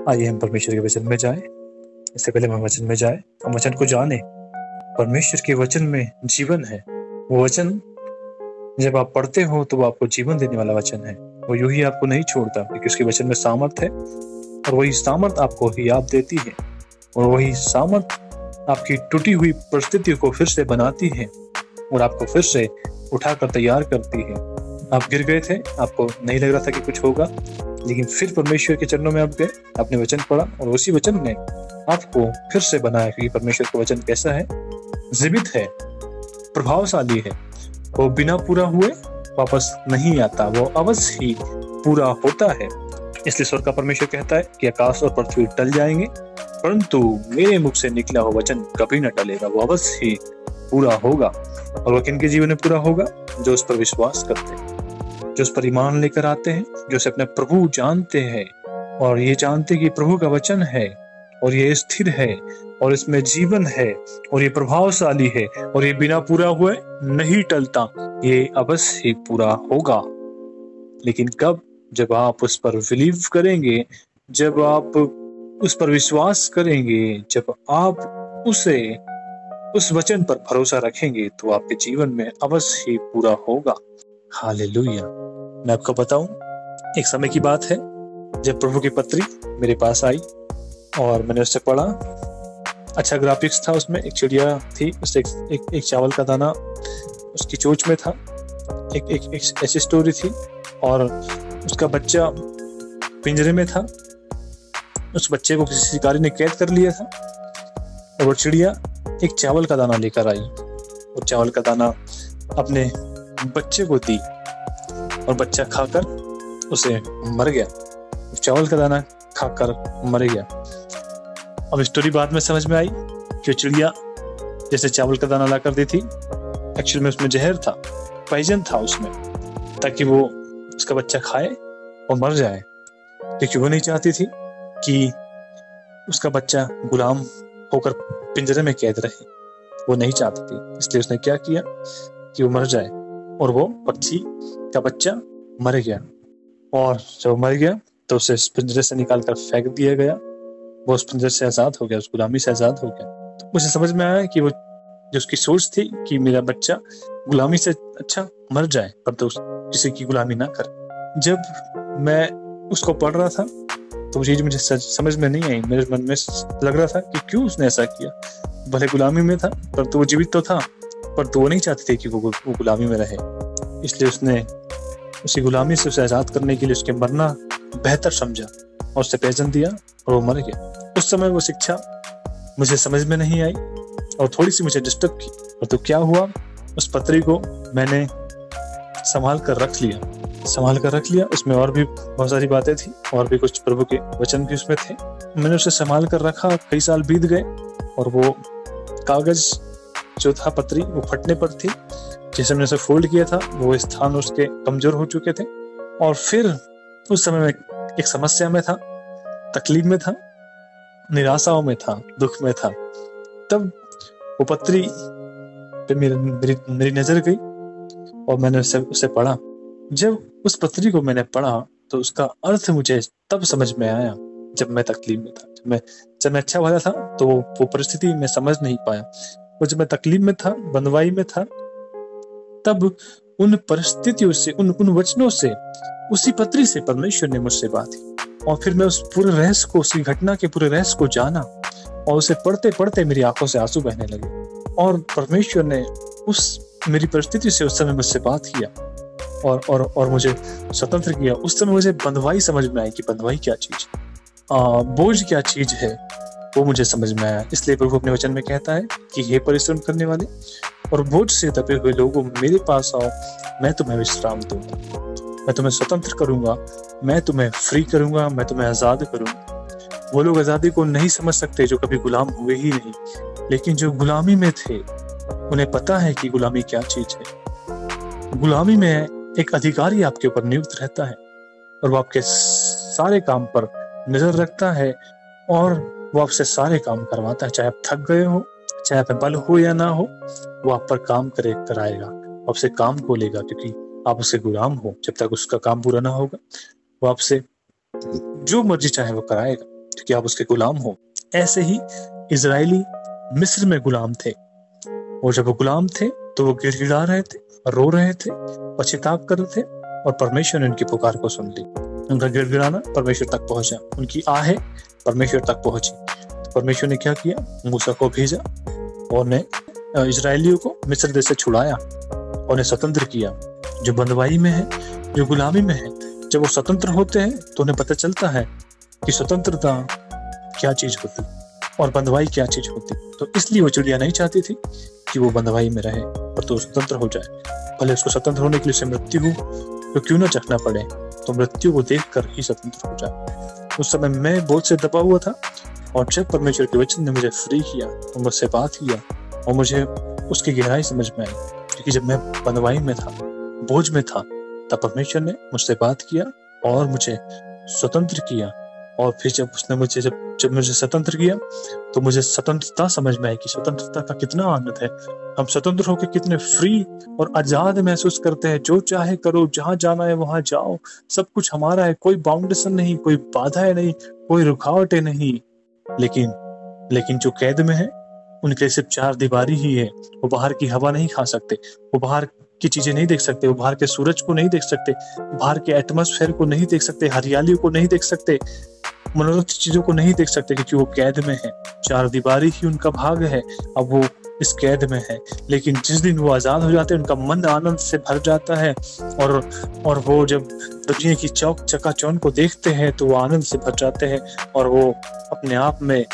आइए हम परमेश्वर के वचन में जाएं। इससे पहले हम वचन में जाएं, हम वचन को जाने। परमेश्वर के वचन में जीवन है। वो वचन जब आप पढ़ते हो तो वो आपको जीवन देने वाला वचन है। वो यूं ही आपको नहीं छोड़ता, क्योंकि उसके वचन में सामर्थ है, और वही सामर्थ आपको याद देती है, और वही सामर्थ आपकी टूटी हुई परिस्थितियों को फिर से बनाती है और आपको फिर से उठाकर तैयार करती है। आप गिर गए थे, आपको नहीं लग रहा था कि कुछ होगा, लेकिन फिर परमेश्वर के चरणों में आप गए, आपने वचन पढ़ा और उसी वचन ने आपको फिर से बनाया। क्योंकि परमेश्वर का वचन कैसा है? जीवित है, प्रभावशाली है। वो बिना पूरा हुए वापस नहीं आता, वो अवश्य ही पूरा होता है। इसलिए स्वर्ग का परमेश्वर कहता है कि आकाश और पृथ्वी टल जाएंगे, परंतु मेरे मुख से निकला हुआ वचन कभी न टलेगा। वो अवश्य ही पूरा होगा। और वो किनके जीवन में पूरा होगा? जो उस पर विश्वास करते हैं, जो उस पर ईमान लेकर आते हैं, जो उसे अपने प्रभु जानते हैं और ये जानते कि प्रभु का वचन है और ये स्थिर है और इसमें जीवन है और ये प्रभावशाली है और ये बिना पूरा हुए नहीं टलता। ये अवश्य ही पूरा होगा। लेकिन कब? जब आप उस पर बिलीव करेंगे, जब आप उस पर विश्वास करेंगे, जब आप उस वचन पर भरोसा रखेंगे, तो आपके जीवन में अवश्य ही पूरा होगा। हालेलुया। मैं आपको बताऊं, एक समय की बात है जब प्रभु की पत्री मेरे पास आई और मैंने उससे पढ़ा। अच्छा ग्राफिक्स था उसमें। एक चिड़िया थी, उससे एक चावल का दाना उसकी चोंच में था। एक ऐसी स्टोरी थी और उसका बच्चा पिंजरे में था। उस बच्चे को किसी शिकारी ने कैद कर लिया था और वो चिड़िया एक चावल का दाना लेकर आई और चावल का दाना अपने बच्चे को दी और बच्चा खाकर उसे मर गया। चावल का दाना खाकर मर गया। अब स्टोरी बाद में समझ में आई कि चिड़िया जैसे चावल का दाना ला कर दी थी, एक्चुअल में उसमें जहर था, पॉइजन था उसमें, ताकि वो उसका बच्चा खाए और मर जाए, क्योंकि वो नहीं चाहती थी कि उसका बच्चा गुलाम होकर पिंजरे में कैद रहे। वो नहीं चाहती थी, इसलिए उसने क्या किया कि वो मर जाए और वो पक्षी का बच्चा मर गया। और जब मर गया तो उसे पिंजरे से निकाल कर फेंक दिया गया। वो उस पिंजरे से आजाद हो गया, उस गुलामी से आजाद हो गया। तो मुझे समझ में आया कि वो जो उसकी सोच थी कि मेरा बच्चा गुलामी से अच्छा मर जाए, पर तो किसी की गुलामी ना करे। जब मैं उसको पढ़ रहा था तो वो चीज मुझे समझ में नहीं आई। मेरे मन में लग रहा था कि क्यों उसने ऐसा किया। भले गुलामी में था, पर तो वो जीवित तो था, पर तो वो नहीं चाहती थी कि वो गुलामी में रहे। इसलिए उसने उसी गुलामी से उसे आजाद करने के लिए उसके मरना बेहतर समझा और उसे पैजन दिया और वो मर गया। उस समय वो शिक्षा मुझे समझ में नहीं आई और थोड़ी सी मुझे डिस्टर्ब की। और तो क्या हुआ, उस पत्री को मैंने संभाल कर रख लिया। उसमें और भी बहुत सारी बातें थी और भी कुछ प्रभु के वचन भी उसमें थे। मैंने उसे संभाल कर रखा। कई साल बीत गए और वो कागज जो था, पत्री, वो फटने पर थी। जैसे मैंने उसे फोल्ड किया था, वो स्थान उसके कमजोर हो चुके थे। और फिर उस समय मैं एक समस्या में था, तकलीफ में था, निराशाओं में था, दुख में था। तब वो पत्री पे मेरी नजर गई और मैंने उसे पढ़ा। जब उस पत्री को मैंने पढ़ा तो उसका अर्थ मुझे तब समझ में आया जब मैं तकलीफ में था। जब मैं अच्छा वाला था तो वो परिस्थिति में समझ नहीं पाया। और जब मैं तकलीफ में था, बंधुआई में था, तब उन परिस्थितियों से, उन वचनों से, उसी पत्री से परमेश्वर ने मुझसे बात की। और फिर मैं उस पूरे रहस्य को, उसी घटना के पूरे रहस्य को जाना और उसे पढ़ते पढ़ते मेरी आंखों से आंसू बहने लगे। और परमेश्वर ने उस मेरी परिस्थिति से उस समय मुझसे बात किया और मुझे स्वतंत्र किया। उस समय मुझे बंधुआई समझ में आई कि बंधुआई क्या चीज, बोझ क्या चीज है, वो मुझे समझ में आया। इसलिए प्रभु अपने वचन में कहता है कि हे परिश्रम करने वाले और बोझ से दबे हुए लोगों, मेरे पास आओ, मैं तुम्हें विश्राम दूंगा, मैं तुम्हें स्वतंत्र करूंगा, मैं तुम्हें फ्री करूंगा, मैं तुम्हें आजाद करूंगा। वो लोग आजादी को नहीं समझ सकते जो कभी गुलाम हुए ही नहीं, लेकिन जो गुलामी में थे उन्हें पता है कि गुलामी क्या चीज है। गुलामी में एक अधिकारी आपके ऊपर नियुक्त रहता है और वो आपके सारे काम पर नजर रखता है और वो आपसे सारे काम करवाता है। चाहे आप थक गए हो, चाहे आप बल हो या ना हो, वो आप पर काम कराएगा, आपसे काम को लेगा, क्योंकि आप उसके गुलाम हो। जब तक उसका काम पूरा ना होगा वो आपसे जो मर्जी चाहे वो कराएगा। क्योंकि आप उसके गुलाम हो। ऐसे ही इजरायली मिस्र में गुलाम थे, और जब वो गुलाम थे तो वो गिड़गिड़ा रहे थे, रो रहे थे, पश्चाताप कर रहे थे, और परमेश्वर ने उनकी पुकार को सुन ली। उनका गिड़गिड़ाना परमेश्वर तक पहुंचा, उनकी आहें परमेश्वर तक पहुंची। तो परमेश्वर ने क्या किया, मूसा को भेजा और ने इजरायलियों को मिस्र देश से छुड़ाया और उन्हें स्वतंत्र किया। जो बंदवाई में है, जो गुलामी में है, जब वो स्वतंत्र होते हैं तो उन्हें पता चलता है कि स्वतंत्रता क्या चीज होती और बंदवाई क्या चीज होती। तो इसलिए वो चिड़िया नहीं चाहती थी कि वो बंदवाई में रहे, पर तो स्वतंत्र हो जाए। भले उसको स्वतंत्र होने के लिए उसे मृत्यु हो तो क्यों ना चखना पड़े, तो मृत्यु को देखकर ही स्वतंत्र हो जाए। उस समय मैं बोझ से दबा हुआ था, और जब परमेश्वर के वचन ने मुझे फ्री किया और मुझसे बात किया और मुझे उसकी गहराई समझ में आई, क्योंकि जब मैं बंदवाई में था, बोझ में था, तब परमेश्वर ने मुझसे बात किया और मुझे स्वतंत्र किया। और फिर जब उसने मुझे जब मुझे स्वतंत्र किया तो मुझे स्वतंत्रता समझ में आई कि स्वतंत्रता का कितना आनंद है। हम स्वतंत्र होकर कितने फ्री और आजाद महसूस करते हैं। जो चाहे करो, जहां जाना है वहां जाओ, सब कुछ हमारा है, कोई बाउंडेशन नहीं, कोई बाधाएं नहीं, कोई रुकावटें नहीं। लेकिन जो कैद में है उनके सिर्फ चार दीवारी ही है। वो बाहर की हवा नहीं खा सकते, वो बाहर की चीजें नहीं देख सकते, वो बाहर के सूरज को नहीं देख सकते, बाहर के एटमॉस्फेयर को नहीं देख सकते, हरियाली को नहीं देख सकते, मनोरंजन चीजों को नहीं देख सकते, क्योंकि वो कैद में है। चार दीवारी ही उनका भाग है, अब वो इस कैद में है। लेकिन जिस दिन वो आजाद हो जाते हैं, उनका मन आनंद से भर जाता है, और वो जब दुनिया की चौक चकाचौंध को देखते हैं तो वो आनंद से भर जाते हैं, और वो अपने आप में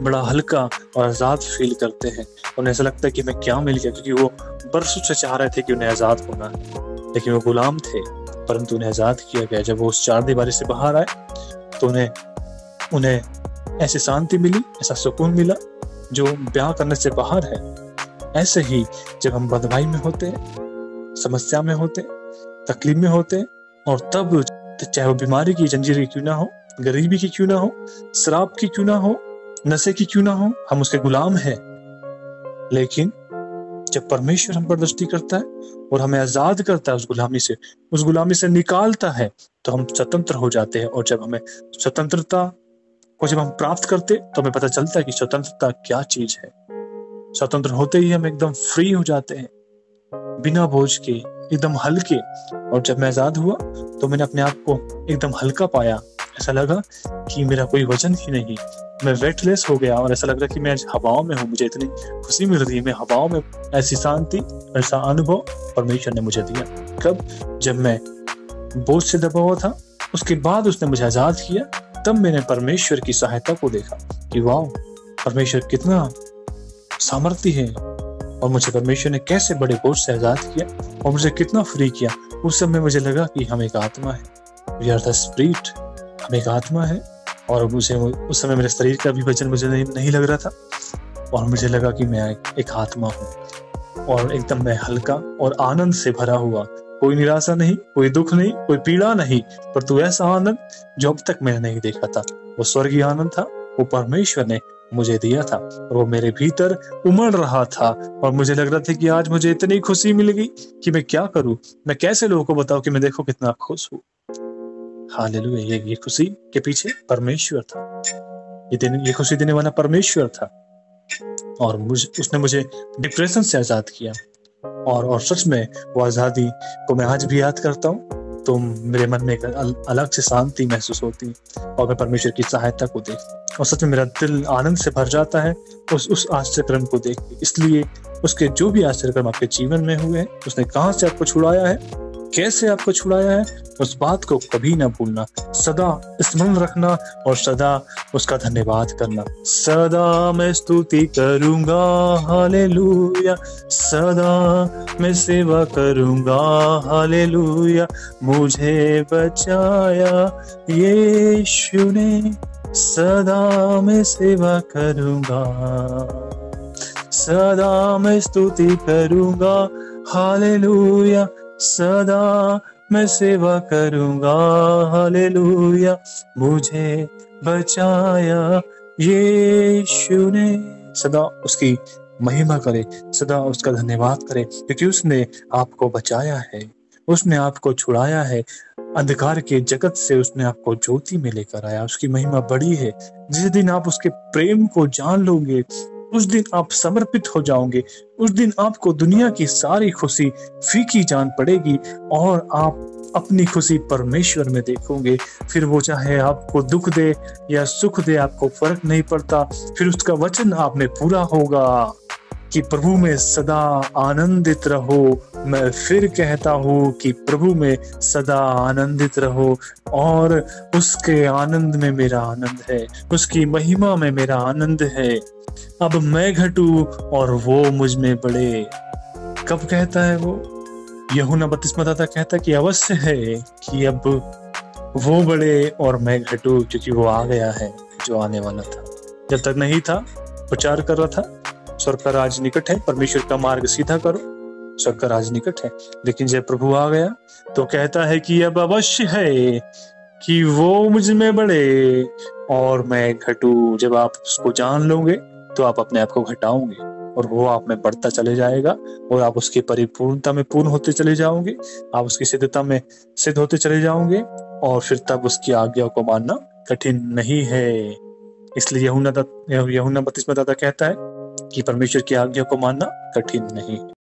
बड़ा हल्का और आजाद फील करते हैं। उन्हें ऐसा लगता है कि मैं क्या मिल गया, क्योंकि वो बरसों से चाह रहे थे कि उन्हें आजाद होना है, लेकिन वो गुलाम थे, परंतु उन्हें आजाद किया गया। जब वो उस चार दीवारी से बाहर आए तो उन्हें ऐसी शांति मिली, ऐसा सुकून मिला जो ब्याह करने से बाहर है। ऐसे ही जब हम बंधुआई में होते हैं, समस्या में होते, तकलीफ में होते, और तब चाहे वो बीमारी की जंजीर की क्यों ना हो, गरीबी की क्यों ना हो, शराब की क्यों ना हो, नशे की क्यों ना हो, हम उसके गुलाम हैं। लेकिन जब परमेश्वर हम पर दृष्टि करता है और हमें आजाद करता है उस गुलामी से निकालता है, तो हम स्वतंत्र हो जाते हैं। और जब हमें स्वतंत्रता को जब हम प्राप्त करते तो हमें पता चलता है कि स्वतंत्रता क्या चीज है। स्वतंत्र होते ही हम एकदम फ्री हो जाते हैं, बिना बोझ के, एकदम हल्के। और जब मैं आजाद हुआ तो मैंने अपने आप को एकदम हल्का पाया। ऐसा लगा कि मेरा कोई वजन ही नहीं, मैं वेटलेस हो गया, और ऐसा लग रहा कि मैं हवाओं में हूँ। मुझे इतनी खुशी मिल रही है, मैं हवाओं में। ऐसी शांति, ऐसा अनुभव परमेश्वर ने मुझे दिया। कब? जब मैं बोझ से दबा हुआ था, उसके बाद उसने मुझे आजाद किया। तब मैंने परमेश्वर की सहायता को देखा कि वाह, परमेश्वर कितना सामर्थ्य है, और मुझे परमेश्वर ने कैसे बड़े बोझ से आजाद किया और मुझे कितना फ्री किया। उस समय मुझे लगा कि हम एक आत्मा है, वी आर द स्पिरिट, हम एक आत्मा है। और मुझे उस समय मेरे शरीर का भी वजन मुझे नहीं लग रहा था, और मुझे लगा कि मैं एक आत्मा हूँ, और एकदम मैं हल्का और आनंद से भरा हुआ। कोई निराशा नहीं, कोई दुख नहीं, कोई पीड़ा नहीं, पर तू ऐसा आनंद जो अब तक मैंने नहीं देखा था। वो स्वर्गीय आनंद था, वो परमेश्वर ने मुझे दिया था, और वो मेरे भीतर उमड़ रहा था। और मुझे लग रहा था कि आज मुझे इतनी खुशी मिल गई कि मैं क्या करूं, मैं कैसे लोगों को बताऊं कि मैं देखो कितना खुश हूं। हालेलुया। ये खुशी के पीछे परमेश्वर था, ये खुशी देने वाला परमेश्वर था, और उसने मुझे डिप्रेशन से आजाद किया। और सच में वो आजादी को मैं आज भी याद करता हूँ तो मेरे मन में एक अलग से शांति महसूस होती है, और मैं परमेश्वर की सहायता को देखता हूँ, और सच में मेरा दिल आनंद से भर जाता है उस आश्चर्यक्रम को देख के। इसलिए उसके जो भी आश्चर्यक्रम आपके जीवन में हुए हैं, उसने कहाँ से आपको छुड़ाया है, कैसे आपको छुड़ाया है, उस बात को कभी ना भूलना, सदा स्मरण रखना, और सदा उसका धन्यवाद करना। सदा मैं स्तुति करूंगा, हालेलुया, सदा मैं सेवा करूंगा, हालेलुया, मुझे बचाया यीशु ने, सदा मैं सेवा करूंगा, सदा मैं स्तुति करूंगा, हालेलुया, सदा मैं सेवा करूंगा, हालेलुया, मुझे बचाया यीशु ने। सदा उसकी महिमा करे, सदा उसका धन्यवाद करे, क्योंकि उसने आपको बचाया है, उसने आपको छुड़ाया है, अंधकार के जगत से उसने आपको ज्योति में लेकर आया। उसकी महिमा बड़ी है। जिस दिन आप उसके प्रेम को जान लोगे, उस दिन आप समर्पित हो जाओगे। उस दिन आपको दुनिया की सारी खुशी फीकी जान पड़ेगी और आप अपनी खुशी परमेश्वर में देखोगे। फिर वो चाहे आपको दुख दे या सुख दे, आपको फर्क नहीं पड़ता। फिर उसका वचन आप में पूरा होगा कि प्रभु में सदा आनंदित रहो। मैं फिर कहता हूँ कि प्रभु में सदा आनंदित रहो, और उसके आनंद में मेरा आनंद है, उसकी महिमा में मेरा आनंद है। अब मैं घटूं और वो मुझ में बढ़े। कब कहता है वो? यूहन्ना बपतिस्मादाता कहता कि अवश्य है कि अब वो बढ़े और मैं घटूं, क्योंकि वो आ गया है जो आने वाला था। जब तक नहीं था, प्रचार कर रहा था स्वर्ग का राज निकट है, परमेश्वर का मार्ग सीधा करो, स्वर्ग का राज निकट है। लेकिन जब प्रभु आ गया तो कहता है कि अब अवश्य है कि वो मुझ में बढ़े और मैं घटूं। जब आप उसको जान लोगे तो आप अपने आप को घटाओगे और वो आप में बढ़ता चले जाएगा और आप उसकी परिपूर्णता में पूर्ण होते चले जाओगे। आप उसकी सिद्धता में सिद्ध होते चले जाओगे और फिर तब उसकी आज्ञा को मानना कठिन नहीं है। इसलिए यूहन्ना बपतिस्मादाता कहता है कि परमेश्वर की आज्ञा को मानना कठिन नहीं।